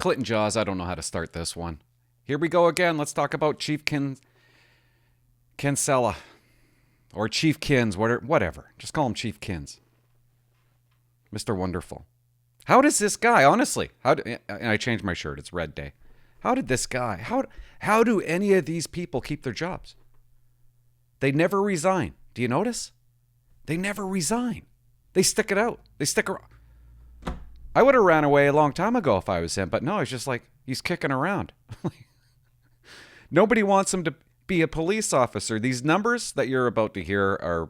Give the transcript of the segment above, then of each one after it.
Clinton Jaws, I don't know how to start this one. Here we go again. Let's talk about Chief Kinsella. Or Chief Kins, whatever. Just call him Chief Kins. Mr. Wonderful. How does this guy, honestly, and I changed my shirt, it's red day. How did this guy, how do any of these people keep their jobs? They never resign. Do you notice? They never resign. They stick it out. They stick around. I would have ran away a long time ago if I was him, but no, it's just like, he's kicking around. Nobody wants him to be a police officer. These numbers that you're about to hear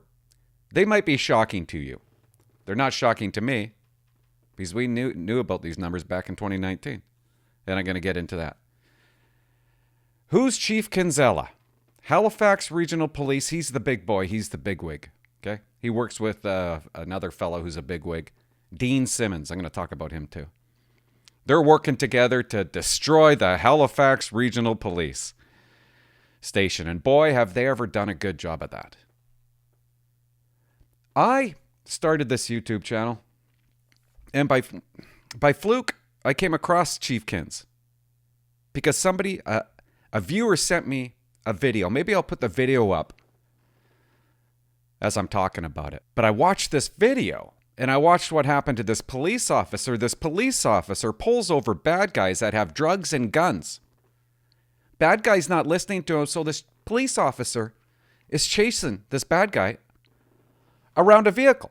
they might be shocking to you. They're not shocking to me because we knew about these numbers back in 2019. And I'm going to get into that. Who's Chief Kinsella? Halifax Regional Police. He's the big boy. He's the bigwig. Okay. He works with another fellow who's a bigwig, Dean Simmons. I'm going to talk about him too. They're working together to destroy the Halifax Regional Police station. And boy, have they ever done a good job at that. I started this YouTube channel, and by fluke, I came across Chief Kins because somebody, a viewer sent me a video. Maybe I'll put the video up as I'm talking about it. But I watched this video, and I watched what happened to this police officer. This police officer pulls over bad guys that have drugs and guns. Bad guy's not listening to him, so this police officer is chasing this bad guy around a vehicle.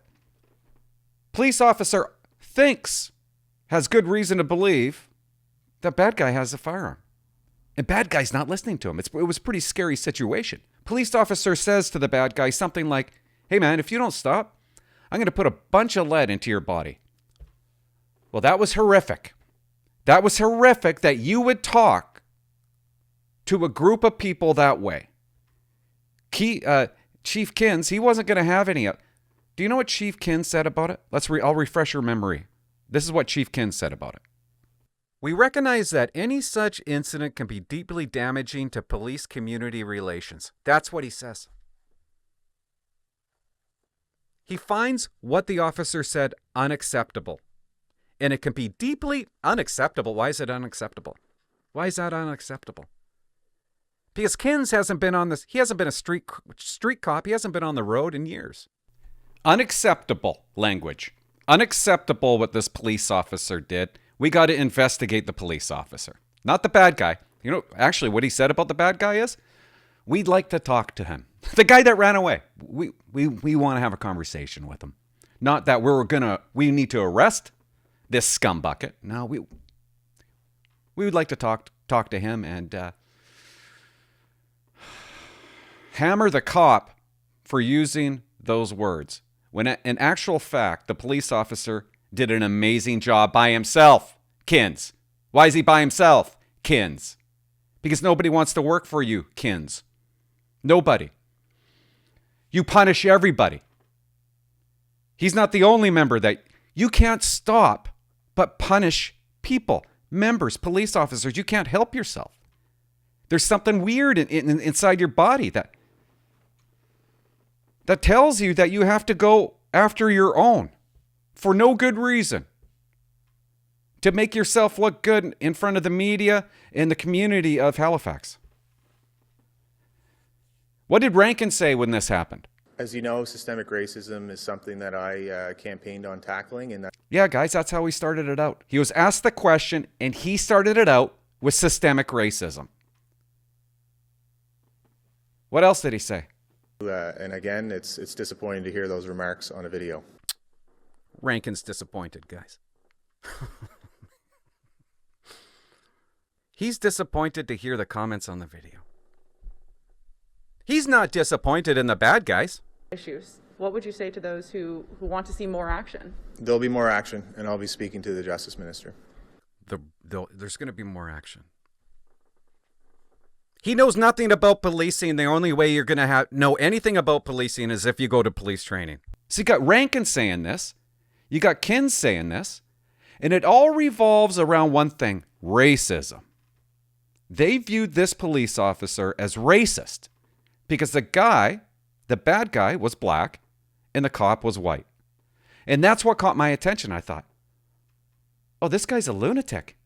Police officer has good reason to believe that bad guy has a firearm. And bad guy's not listening to him. It was a pretty scary situation. Police officer says to the bad guy something like, "Hey man, if you don't stop, I'm going to put a bunch of lead into your body." Well, that was horrific. That was horrific that you would talk to a group of people that way. Chief Kins, he wasn't going to have any. Do you know what Chief Kins said about it? I'll refresh your memory. This is what Chief Kins said about it. "We recognize that any such incident can be deeply damaging to police-community relations." That's what he says. He finds what the officer said unacceptable. And it can be deeply unacceptable. Why is it unacceptable? Why is that unacceptable? Because Kins hasn't been on this. He hasn't been a street cop. He hasn't been on the road in years. Unacceptable language. Unacceptable what this police officer did. We got to investigate the police officer, not the bad guy. You know, actually what he said about the bad guy is, we'd like to talk to him. The guy that ran away. We want to have a conversation with him. Not that we need to arrest this scumbucket. No, we would like to talk to him and hammer the cop for using those words. When in actual fact, the police officer did an amazing job by himself, Kins. Why is he by himself, Kins? Because nobody wants to work for you, Kins. Nobody. You punish everybody. He's not the only member that you can't stop but punish people, members, police officers. You can't help yourself. There's something weird inside your body that tells you that you have to go after your own for no good reason. To make yourself look good in front of the media and the community of Halifax. What did Rankin say when this happened? As you know, systemic racism is something that I campaigned on tackling. Yeah, guys, that's how he started it out. He was asked the question, and he started it out with systemic racism. What else did he say? And again, it's disappointing to hear those remarks on a video. Rankin's disappointed, guys. He's disappointed to hear the comments on the video. He's not disappointed in the bad guys. Issues. What would you say to those who want to see more action? There'll be more action, and I'll be speaking to the Justice Minister. There's going to be more action. He knows nothing about policing. The only way you're going to know anything about policing is if you go to police training. So you got Rankin saying this. You got Kins saying this. And it all revolves around one thing, racism. They viewed this police officer as racist because the bad guy was black and the cop was white. And that's what caught my attention. I thought, oh, this guy's a lunatic.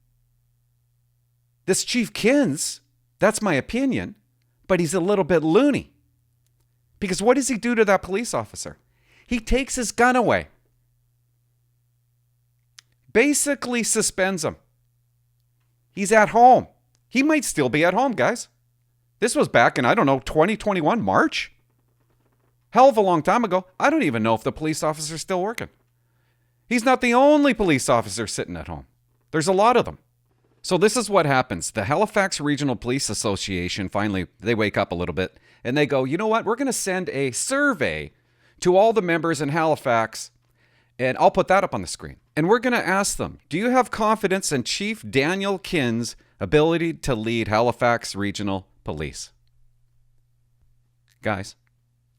This Chief Kins, that's my opinion, but he's a little bit loony. Because what does he do to that police officer? He takes his gun away. Basically suspends him. He's at home. He might still be at home, guys. This was back in, 2021, March? Hell of a long time ago. I don't even know if the police officer's still working. He's not the only police officer sitting at home. There's a lot of them. So this is what happens. The Halifax Regional Police Association, finally, they wake up a little bit and they go, you know what? We're going to send a survey to all the members in Halifax, and I'll put that up on the screen. And we're going to ask them, do you have confidence in Chief Daniel Kins' ability to lead Halifax Regional Police? Guys,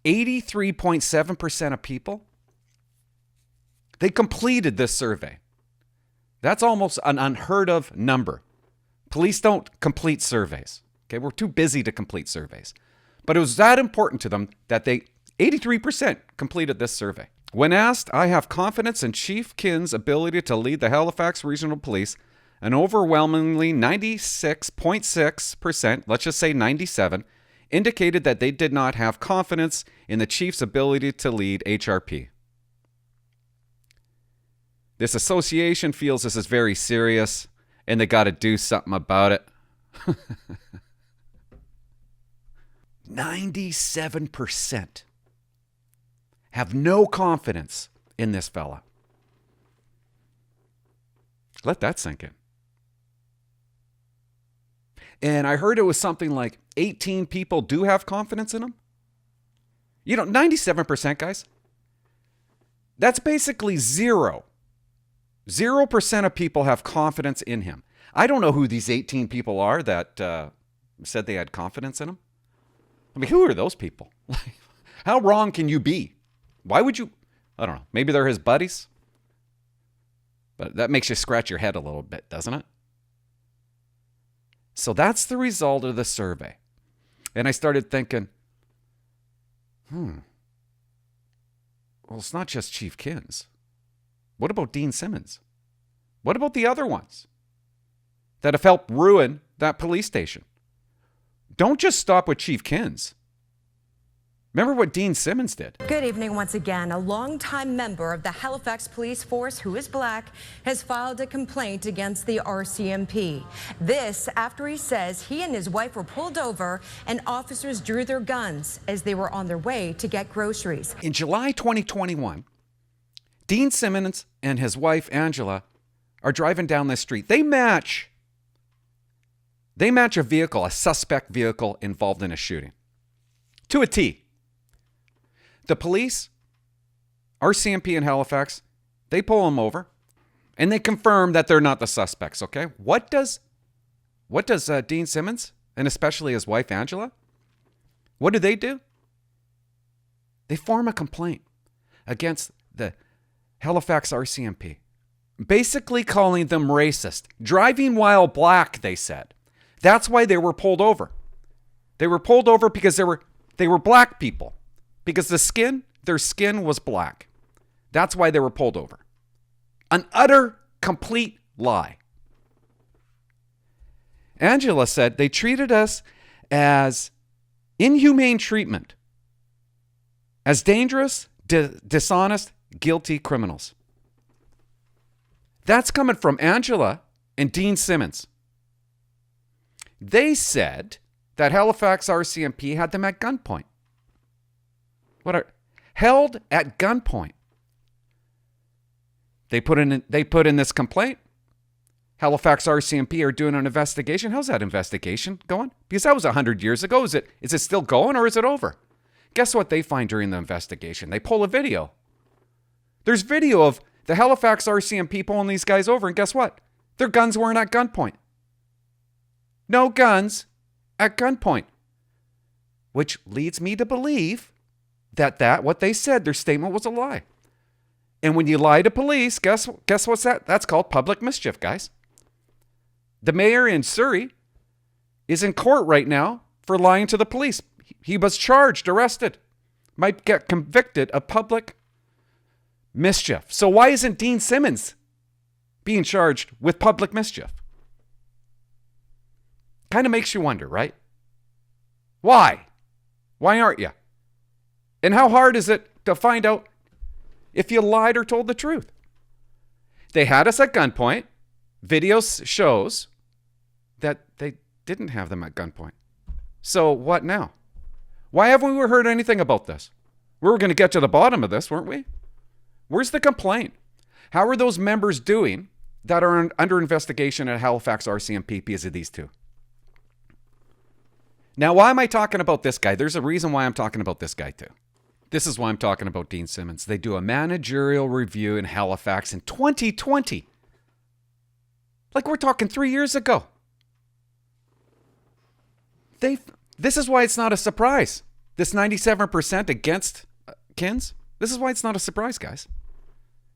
83.7% of people, they completed this survey. That's almost an unheard of number. Police don't complete surveys. Okay, we're too busy to complete surveys. But it was that important to them that 83% completed this survey. When asked, I have confidence in Chief Kins' ability to lead the Halifax Regional Police, an overwhelmingly 96.6%, let's just say 97, indicated that they did not have confidence in the chief's ability to lead HRP. This association feels this is very serious and they got to do something about it. 97% have no confidence in this fella. Let that sink in. And I heard it was something like 18 people do have confidence in him. 97%, guys. That's basically zero. 0% of people have confidence in him. I don't know who these 18 people are that said they had confidence in him. I mean, who are those people? How wrong can you be? Why would you? I don't know. Maybe they're his buddies. But that makes you scratch your head a little bit, doesn't it? So that's the result of the survey. And I started thinking, well, it's not just Chief Kins. What about Dean Simmons? What about the other ones that have helped ruin that police station? Don't just stop with Chief Kins. Remember what Dean Simmons did. Good evening once again. A longtime member of the Halifax Police Force, who is black, has filed a complaint against the RCMP. This after he says he and his wife were pulled over and officers drew their guns as they were on their way to get groceries. In July 2021, Dean Simmons and his wife, Angela, are driving down this street. They match a vehicle, a suspect vehicle involved in a shooting. To a T. The police, RCMP in Halifax, they pull them over and they confirm that they're not the suspects, okay? What does Dean Simmons and especially his wife, Angela, what do? They form a complaint against the Halifax RCMP, basically calling them racist. Driving while black, they said. That's why they were pulled over. They were pulled over because they were black people. Because their skin was black. That's why they were pulled over. An utter, complete lie. Angela said they treated us as inhumane treatment, as dangerous, dishonest, guilty criminals. That's coming from Angela and Dean Simmons. They said that Halifax RCMP had them at gunpoint. Held at gunpoint. They put in this complaint. Halifax RCMP are doing an investigation. How's that investigation going? Because that was 100 years ago. Is it still going or is it over? Guess what they find during the investigation? They pull a video. There's video of the Halifax RCMP pulling these guys over, and guess what? Their guns weren't at gunpoint. No guns at gunpoint. Which leads me to believe that what they said, their statement was a lie. And when you lie to police, guess what's that? That's called public mischief, guys. The mayor in Surrey is in court right now for lying to the police. He was charged, arrested, might get convicted of public mischief. So why isn't Dean Simmons being charged with public mischief? Kind of makes you wonder, right? Why? Why aren't you? And how hard is it to find out if you lied or told the truth? They had us at gunpoint. Video shows that they didn't have them at gunpoint. So what now? Why haven't we heard anything about this? We were going to get to the bottom of this, weren't we? Where's the complaint? How are those members doing that are under investigation at Halifax RCMP because of these two? Now, why am I talking about this guy? There's a reason why I'm talking about this guy too. This is why I'm talking about Dean Simmons. They do a managerial review in Halifax in 2020. Like we're talking 3 years ago. This is why it's not a surprise. This 97% against Kins, this is why it's not a surprise, guys.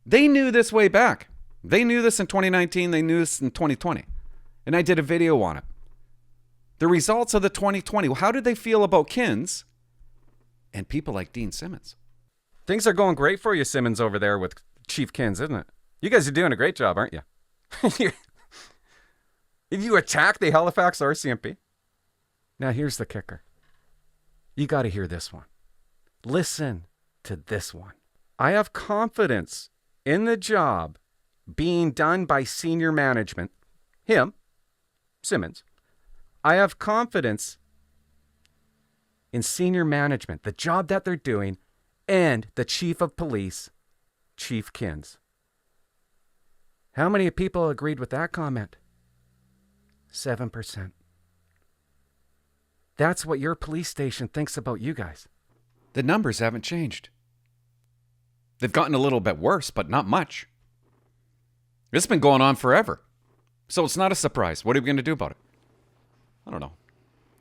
They knew this way back. They knew this in 2019. They knew this in 2020. And I did a video on it. The results of the 2020. How did they feel about Kins and people like Dean Simmons? Things are going great for you, Simmons, over there with Chief Kins, isn't it? You guys are doing a great job, aren't you? You attack the Halifax RCMP. Now, here's the kicker. You got to hear this one. Listen to this one. I have confidence in the job being done by senior management. Him, Simmons. I have confidence in senior management, the job that they're doing, and the chief of police, Chief Kins. How many people agreed with that comment? 7%. That's what your police station thinks about you guys. The numbers haven't changed. They've gotten a little bit worse, but not much. It's been going on forever. So it's not a surprise. What are we going to do about it? I don't know.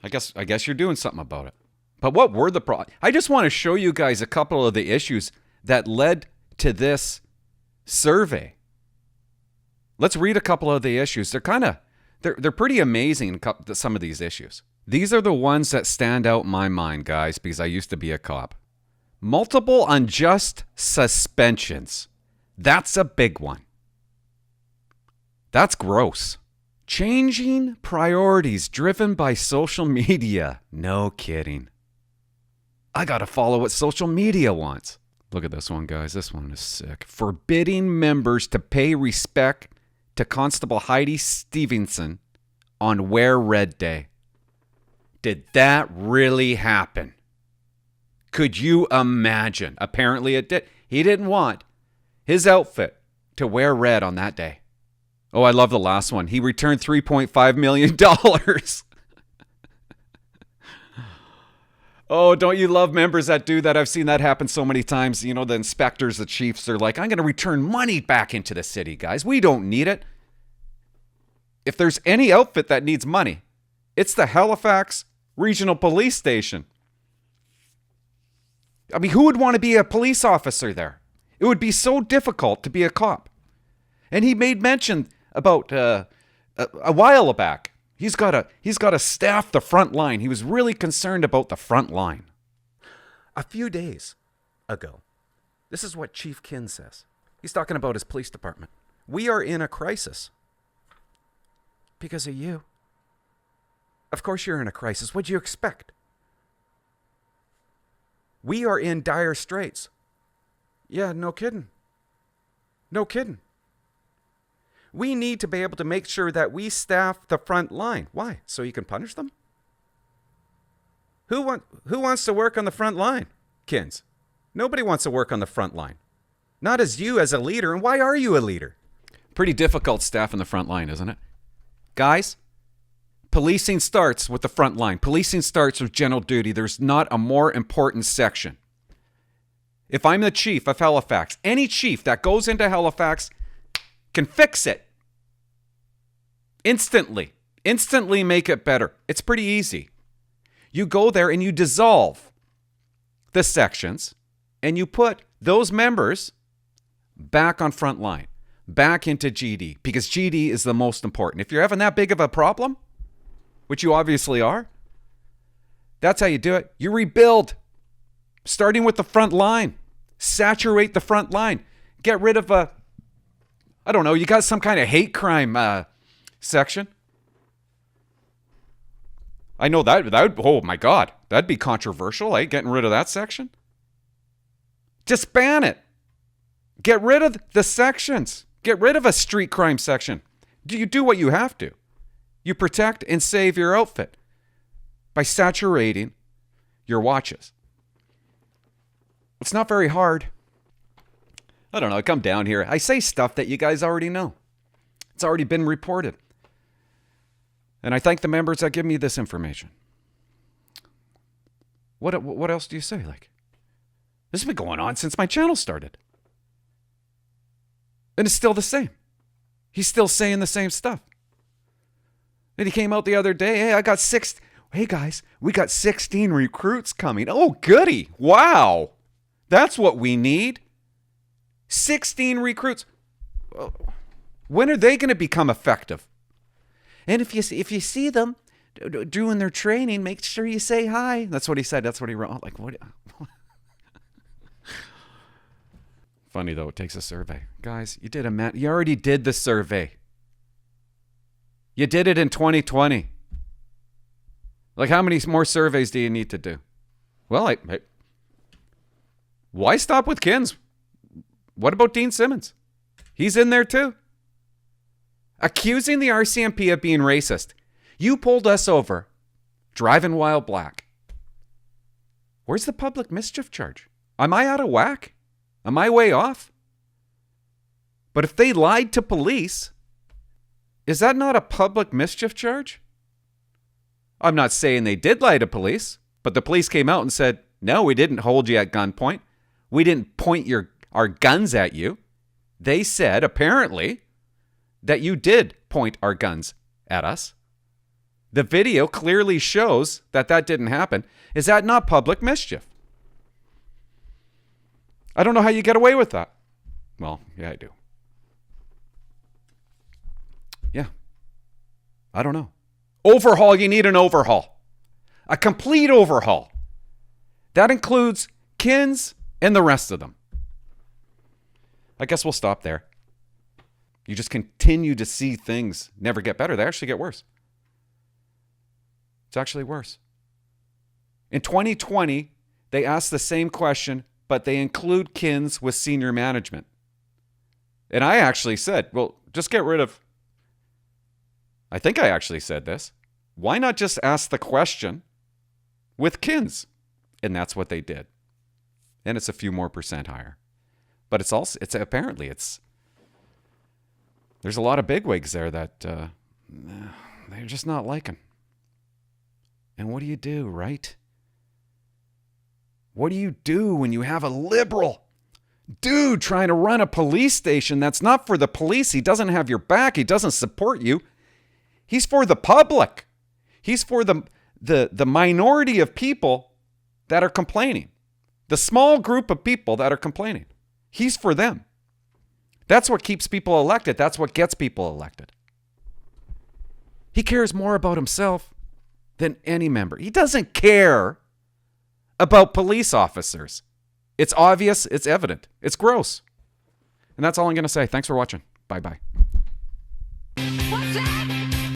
I guess you're doing something about it. But what were the problems? I just want to show you guys a couple of the issues that led to this survey. Let's read a couple of the issues. They're pretty amazing, some of these issues. These are the ones that stand out in my mind, guys, because I used to be a cop. Multiple unjust suspensions. That's a big one. That's gross. Changing priorities driven by social media. No kidding. I gotta follow what social media wants. Look at this one, guys. This one is sick. Forbidding members to pay respect to Constable Heidi Stevenson on Wear Red Day. Did that really happen? Could you imagine? Apparently it did. He didn't want his outfit to wear red on that day. Oh, I love the last one. He returned $3.5 million. Oh, don't you love members that do that? I've seen that happen so many times. You know, the inspectors, the chiefs, they're like, I'm going to return money back into the city, guys. We don't need it. If there's any outfit that needs money, it's the Halifax Regional Police Station. I mean, who would want to be a police officer there? It would be so difficult to be a cop. And he made mention about a while back. He's got to staff the front line. He was really concerned about the front line. A few days ago, this is what Chief Kin says. He's talking about his police department. We are in a crisis because of you. Of course you're in a crisis. What'd you expect? We are in dire straits. Yeah, no kidding. No kidding. We need to be able to make sure that we staff the front line. Why? So you can punish them? Who wants to work on the front line, Kins? Nobody wants to work on the front line. Not as you as a leader. And why are you a leader? Pretty difficult staff in the front line, isn't it? Guys, policing starts with the front line. Policing starts with general duty. There's not a more important section. If I'm the chief of Halifax, any chief that goes into Halifax can fix it. Instantly make it better. It's pretty easy. You go there and you dissolve the sections and you put those members back on front line, back into GD, because GD is the most important. If you're having that big of a problem, which you obviously are, that's how you do it. You rebuild, starting with the front line. Saturate the front line. Get rid of you got some kind of hate crime section. I know that would, oh my God, that'd be controversial, eh? Getting rid of that section. Just ban it. Get rid of the sections. Get rid of a street crime section. You do what you have to. You protect and save your outfit by saturating your watches. It's not very hard. I don't know. I come down here. I say stuff that you guys already know. It's already been reported. And I thank the members that give me this information. What else do you say? Like, this has been going on since my channel started. And it's still the same. He's still saying the same stuff. And he came out the other day. Hey guys, we got 16 recruits coming. Oh, goody. Wow. That's what we need. 16 recruits. When are they going to become effective? And if you see them doing their training, make sure you say hi. That's what he said. That's what he wrote. Like, what? Funny though, it takes a survey. Guys, you already did the survey. You did it in 2020. Like, how many more surveys do you need to do? Well, why stop with Kins? What about Dean Simmons? He's in there too. Accusing the RCMP of being racist. You pulled us over, driving while black. Where's the public mischief charge? Am I out of whack? Am I way off? But if they lied to police, is that not a public mischief charge? I'm not saying they did lie to police, but the police came out and said, no, we didn't hold you at gunpoint. We didn't point our guns at you. They said, apparently, that you did point our guns at us. The video clearly shows that didn't happen. Is that not public mischief? I don't know how you get away with that. Well, yeah, I do. Yeah. I don't know. Overhaul, you need an overhaul. A complete overhaul. That includes Kins and the rest of them. I guess we'll stop there. You just continue to see things never get better. They actually get worse. It's actually worse. In 2020, they asked the same question, but they include Kins with senior management. And I actually said, well, just get rid of... I think I actually said this. Why not just ask the question with Kins? And that's what they did. And it's a few more percent higher. But there's a lot of bigwigs there that they're just not liking. And what do you do, right? What do you do when you have a liberal dude trying to run a police station that's not for the police? He doesn't have your back. He doesn't support you. He's for the public. He's for the minority of people that are complaining. The small group of people that are complaining. He's for them. That's what keeps people elected. That's what gets people elected. He cares more about himself than any member. He doesn't care about police officers. It's obvious. It's evident. It's gross. And that's all I'm going to say. Thanks for watching. Bye-bye.